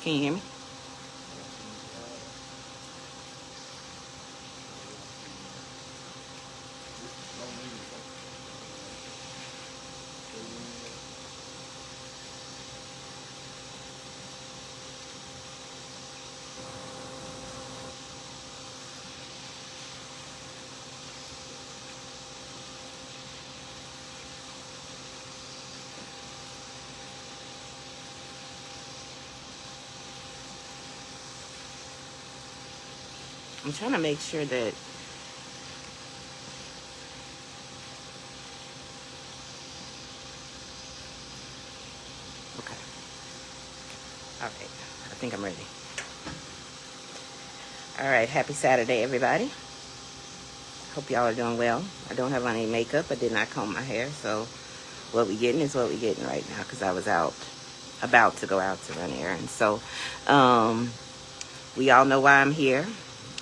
Can you hear me? I'm trying to make sure that okay. All right. I think I'm ready. All right. Happy Saturday, everybody. Hope y'all are doing well. I don't have on any makeup. I did not comb my hair. So what we getting is what we getting right now because I was about to go out to run errands. So we all know why I'm here.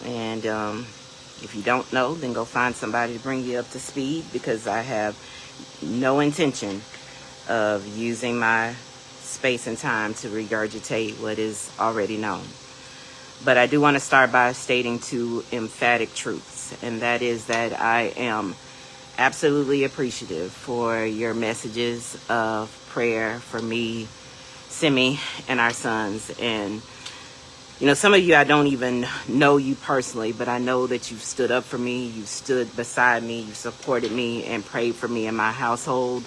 And if you don't know, then go find somebody to bring you up to speed because I have no intention of using my space and time to regurgitate what is already known. But I do want to start by stating two emphatic truths, and that is that I am absolutely appreciative for your messages of prayer for me, Simi, and our sons. And you know, some of you, I don't even know you personally, but I know that you've stood up for me, you've stood beside me, you've supported me and prayed for me and my household.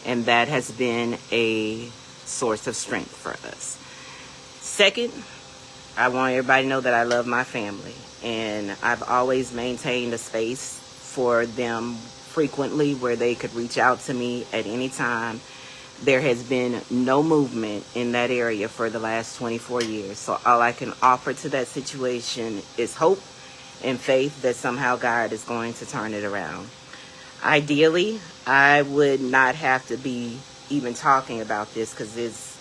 And that has been a source of strength for us. Second, I want everybody to know that I love my family. And I've always maintained a space for them frequently where they could reach out to me at any time. There has been no movement in that area for the last 24 years. So all I can offer to that situation is hope and faith that somehow God is going to turn it around. Ideally, I would not have to be even talking about this because it's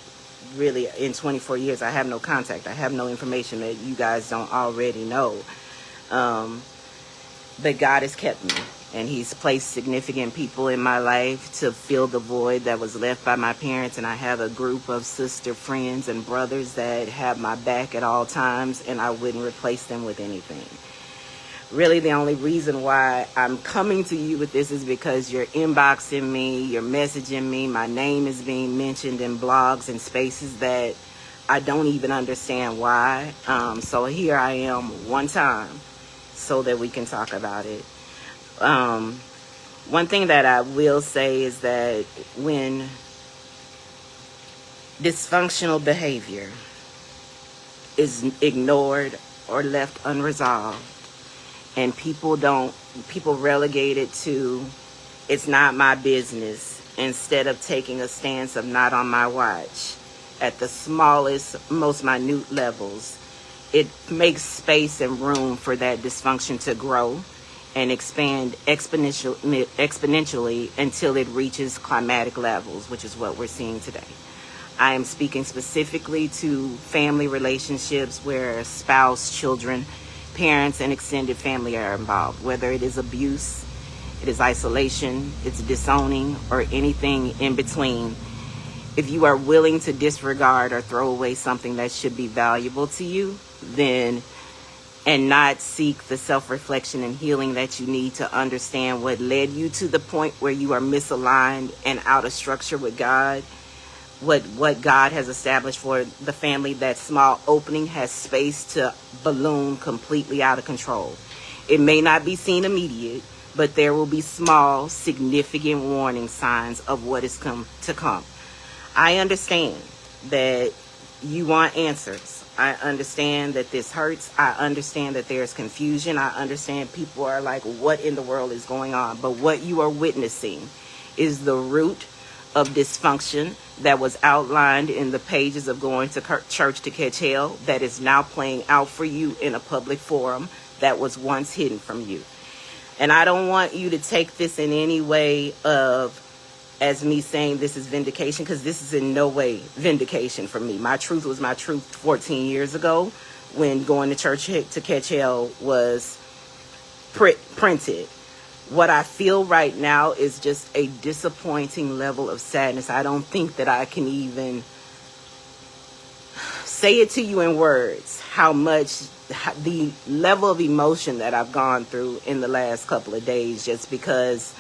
really, in 24 years, I have no contact. I have no information that you guys don't already know. But God has kept me. And he's placed significant people in my life to fill the void that was left by my parents. And I have a group of sister friends and brothers that have my back at all times. And I wouldn't replace them with anything. Really, the only reason why I'm coming to you with this is because you're inboxing me, you're messaging me. My name is being mentioned in blogs and spaces that I don't even understand why. So here I am one time so that we can talk about it. One thing that I will say is that when dysfunctional behavior is ignored or left unresolved and people relegate it to it's not my business instead of taking a stance of not on my watch at the smallest, most minute levels, it makes space and room for that dysfunction to grow and expand exponentially until it reaches climatic levels, which is what we're seeing today. I am speaking specifically to family relationships where spouse, children, parents, and extended family are involved, whether it is abuse, it is isolation, it's disowning, or anything in between. If you are willing to disregard or throw away something that should be valuable to you, then and not seek the self-reflection and healing that you need to understand what led you to the point where you are misaligned and out of structure with God, what God has established for the family, that small opening has space to balloon completely out of control. It may not be seen immediate, but there will be small, significant warning signs of what is to come. I understand that you want answers. I understand that this hurts. I understand that there's confusion. I understand people are like, what in the world is going on? But what you are witnessing is the root of dysfunction that was outlined in the pages of Going to Church to Catch Hell that is now playing out for you in a public forum that was once hidden from you. And I don't want you to take this in any way of as me saying this is vindication, because this is in no way vindication for me. My truth was my truth 14 years ago when Going to Church to Catch Hell was printed. What I feel right now is just a disappointing level of sadness. I don't think that I can even say it to you in words the level of emotion that I've gone through in the last couple of days, just because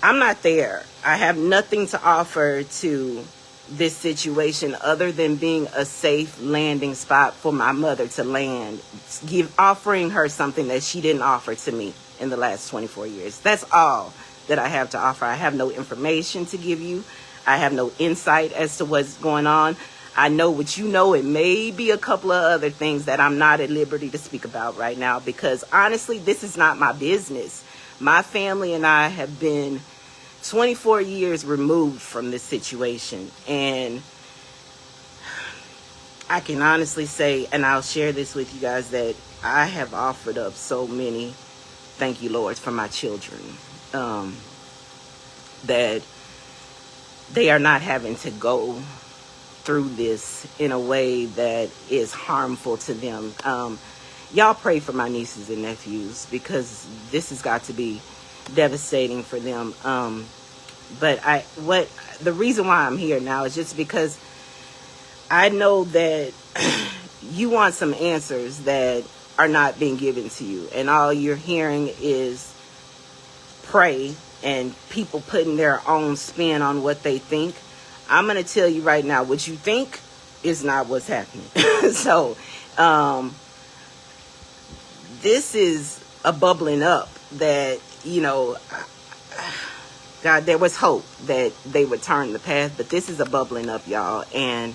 I'm not there. I have nothing to offer to this situation other than being a safe landing spot for my mother to land, offering her something that she didn't offer to me in the last 24 years. That's all that I have to offer. I have no information to give you. I have no insight as to what's going on. I know what you know. It may be a couple of other things that I'm not at liberty to speak about right now, because honestly, this is not my business. My family and I have been 24 years removed from this situation, and I can honestly say, and I'll share this with you guys, that I have offered up so many thank you lords for my children, that they are not having to go through this in a way that is harmful to them. Y'all pray for my nieces and nephews, because this has got to be devastating for them. But the reason why I'm here now is just because I know that you want some answers that are not being given to you, and all you're hearing is pray and people putting their own spin on what they think. I'm going to tell you right now, what you think is not what's happening. So this is a bubbling up that, God, there was hope that they would turn the path, but this is a bubbling up, y'all. And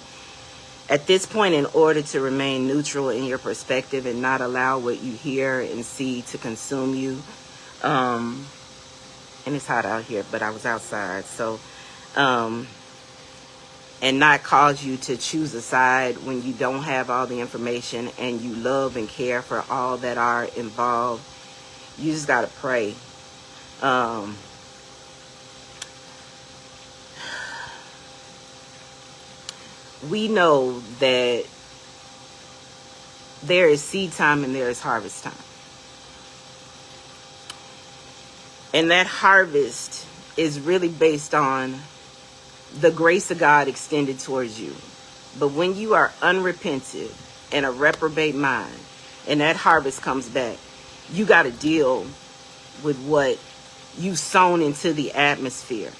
at this point, in order to remain neutral in your perspective and not allow what you hear and see to consume you, and it's hot out here, but I was outside, so, and not cause you to choose a side when you don't have all the information and you love and care for all that are involved, you just got to pray. We know that there is seed time and there is harvest time. And that harvest is really based on the grace of God extended towards you. But when you are unrepentant and a reprobate mind, and that harvest comes back, you got to deal with what you've sown into the atmosphere.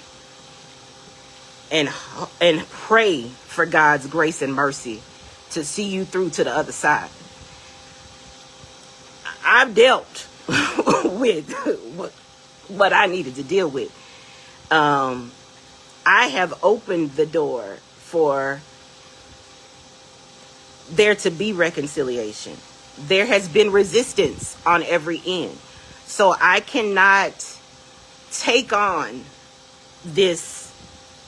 And pray for God's grace and mercy to see you through to the other side. I've dealt with what I needed to deal with. I have opened the door for there to be reconciliation. There has been resistance on every end. So I cannot take on this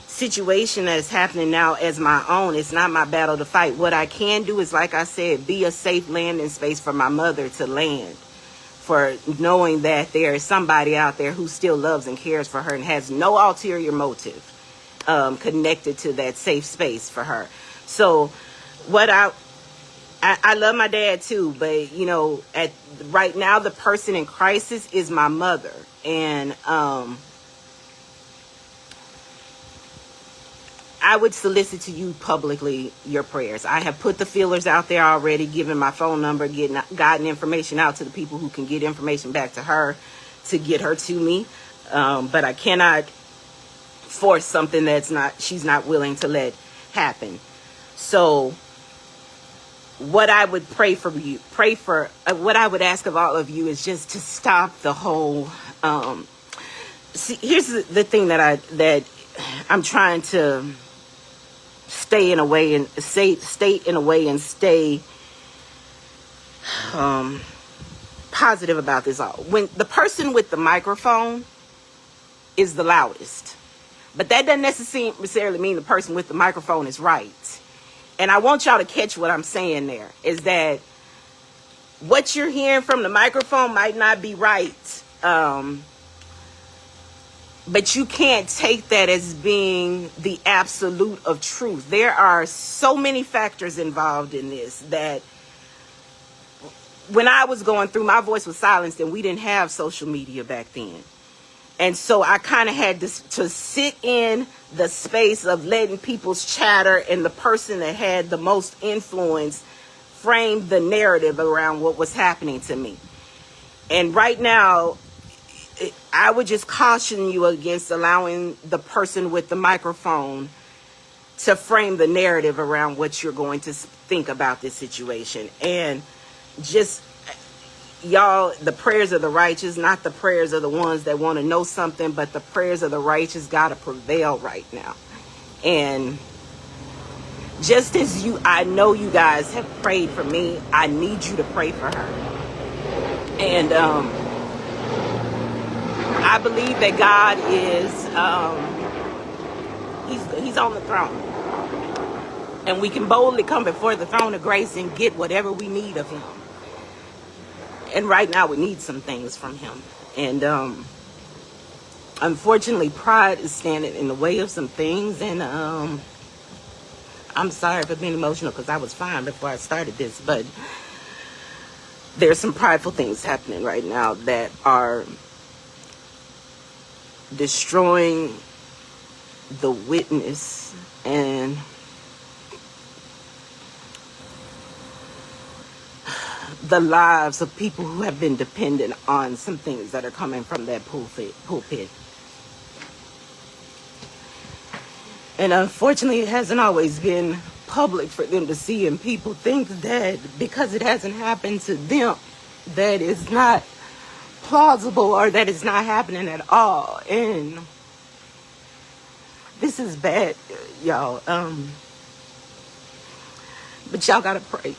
situation that is happening now as my own. It's not my battle to fight. What I can do is, like I said, be a safe landing space for my mother to land, for knowing that there is somebody out there who still loves and cares for her and has no ulterior motive connected to that safe space for her. So what I love my dad too, but right now the person in crisis is my mother. And I would solicit to you publicly your prayers. I have put the feelers out there already, given my phone number, gotten information out to the people who can get information back to her to get her to me. But I cannot force something she's not willing to let happen. So what I would what I would ask of all of you is just to stop the whole, see, here's the thing that I'm trying to stay in a way and stay positive about this all. When the person with the microphone is the loudest, but that doesn't necessarily mean the person with the microphone is right. And I want y'all to catch what I'm saying there, is that what you're hearing from the microphone might not be right. But you can't take that as being the absolute of truth. There are so many factors involved in this that when I was going through, my voice was silenced and we didn't have social media back then. And so I kind of had to sit in the space of letting people's chatter, and the person that had the most influence frame the narrative around what was happening to me. And right now, I would just caution you against allowing the person with the microphone to frame the narrative around what you're going to think about this situation. And just, y'all, the prayers of the righteous, not the prayers of the ones that want to know something, but the prayers of the righteous got to prevail right now. And just as I know you guys have prayed for me, I need you to pray for her. And I believe that God is, he's on the throne. And we can boldly come before the throne of grace and get whatever we need of him. And right now we need some things from him. And unfortunately, pride is standing in the way of some things. And I'm sorry for being emotional, because I was fine before I started this. But there's some prideful things happening right now that are destroying the witness and the lives of people who have been dependent on some things that are coming from that pulpit. And unfortunately, it hasn't always been public for them to see, and people think that because it hasn't happened to them, that it's not plausible or that it's not happening at all. And this is bad, y'all. But y'all gotta pray.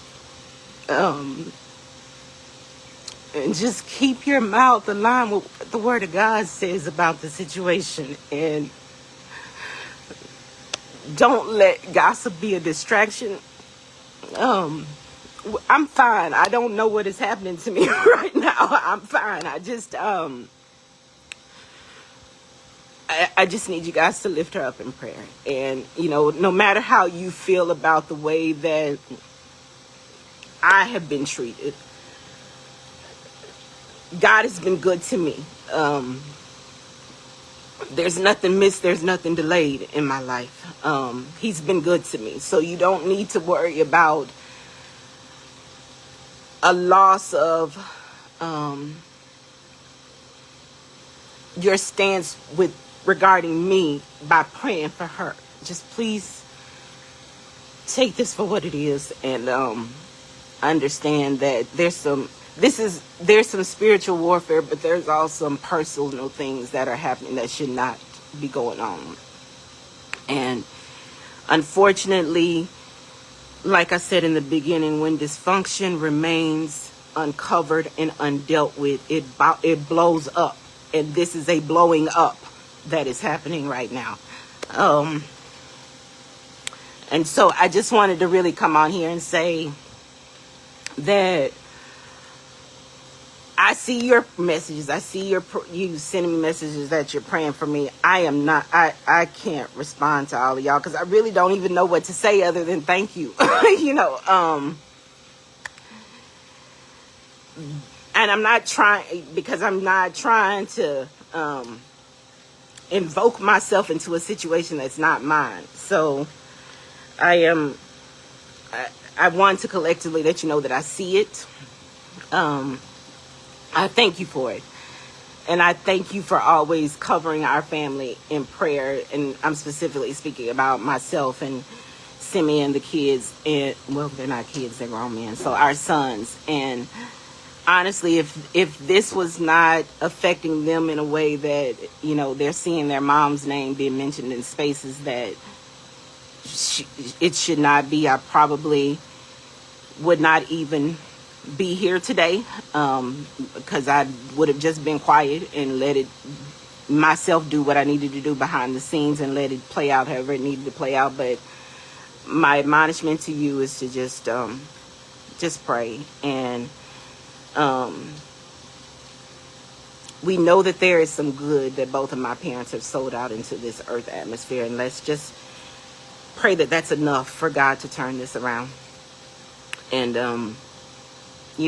And just keep your mouth aligned with what the Word of God says about the situation. And don't let gossip be a distraction. I'm fine. I don't know what is happening to me right now. I'm fine. I just need you guys to lift her up in prayer. And, no matter how you feel about the way that I have been treated, God has been good to me. There's nothing missed, there's nothing delayed in my life. He's been good to me. So you don't need to worry about a loss of your stance regarding me by praying for her. Just please take this for what it is, and understand that there's some spiritual warfare, but there's also some personal things that are happening that should not be going on. And unfortunately, like I said in the beginning, when dysfunction remains uncovered and undealt with, it blows up. And this is a blowing up that is happening right now. And so I just wanted to really come on here and say that I see your messages. I see you sending me messages that you're praying for me. I can't respond to all of y'all, because I really don't even know what to say other than thank you. And I'm not trying to invoke myself into a situation that's not mine. So I want to collectively let you know that I see it. I thank you for it. And I thank you for always covering our family in prayer. And I'm specifically speaking about myself and Simeon, the kids. And, well, they're not kids, they're grown men. So our sons. And honestly, if this was not affecting them in a way that, they're seeing their mom's name being mentioned in spaces that it should not be, I probably would not even be here today, because I would have just been quiet and let it myself do what I needed to do behind the scenes and let it play out however it needed to play out. But my admonishment to you is to just pray. And we know that there is some good that both of my parents have sold out into this earth atmosphere, and let's just pray that that's enough for God to turn this around. And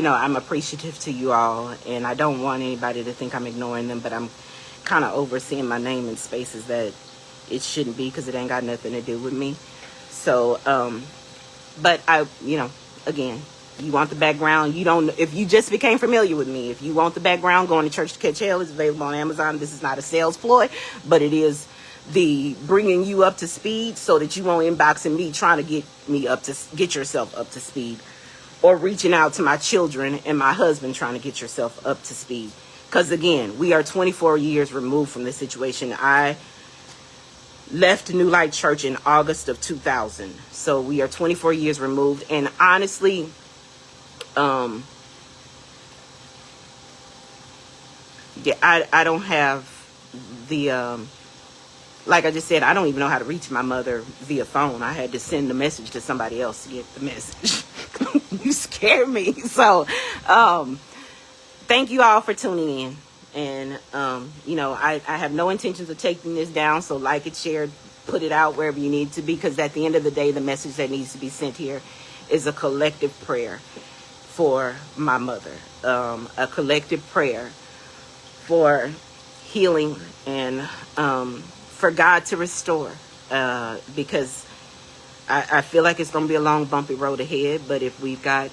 I'm appreciative to you all, and I don't want anybody to think I'm ignoring them, but I'm kind of overseeing my name in spaces that it shouldn't be, because it ain't got nothing to do with me. So, but I, again, you want the background. You don't, if you just became familiar with me, if you want the background, going to Church to Catch Hell is available on Amazon. This is not a sales ploy, but it is the bringing you up to speed so that you won't inbox me trying to get yourself up to speed, or reaching out to my children and my husband trying to get yourself up to speed. Because again, we are 24 years removed from this situation. I left New Light Church in August of 2000. So we are 24 years removed. And honestly, yeah, I don't have the, like I just said, I don't even know how to reach my mother via phone. I had to send the message to somebody else to get the message. You scared me. So, thank you all for tuning in. And, I have no intentions of taking this down. So like it, share, put it out wherever you need to be. Because at the end of the day, the message that needs to be sent here is a collective prayer for my mother. A collective prayer for healing and for God to restore. Because I feel like it's going to be a long, bumpy road ahead. But if we've got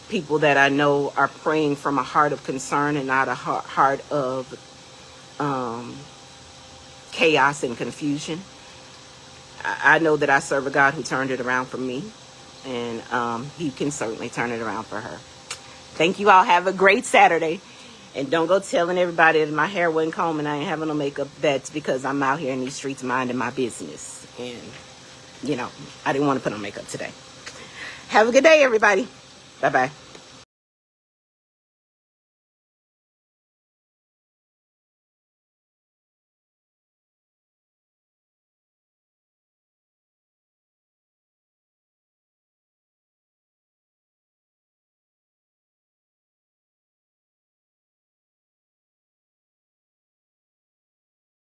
people that I know are praying from a heart of concern and not a heart of chaos and confusion, I know that I serve a God who turned it around for me, and he can certainly turn it around for her. Thank you all. Have a great Saturday. And don't go telling everybody that my hair wasn't combed and I ain't having no makeup. That's because I'm out here in these streets minding my business. And, I didn't want to put on makeup today. Have a good day, everybody. Bye-bye.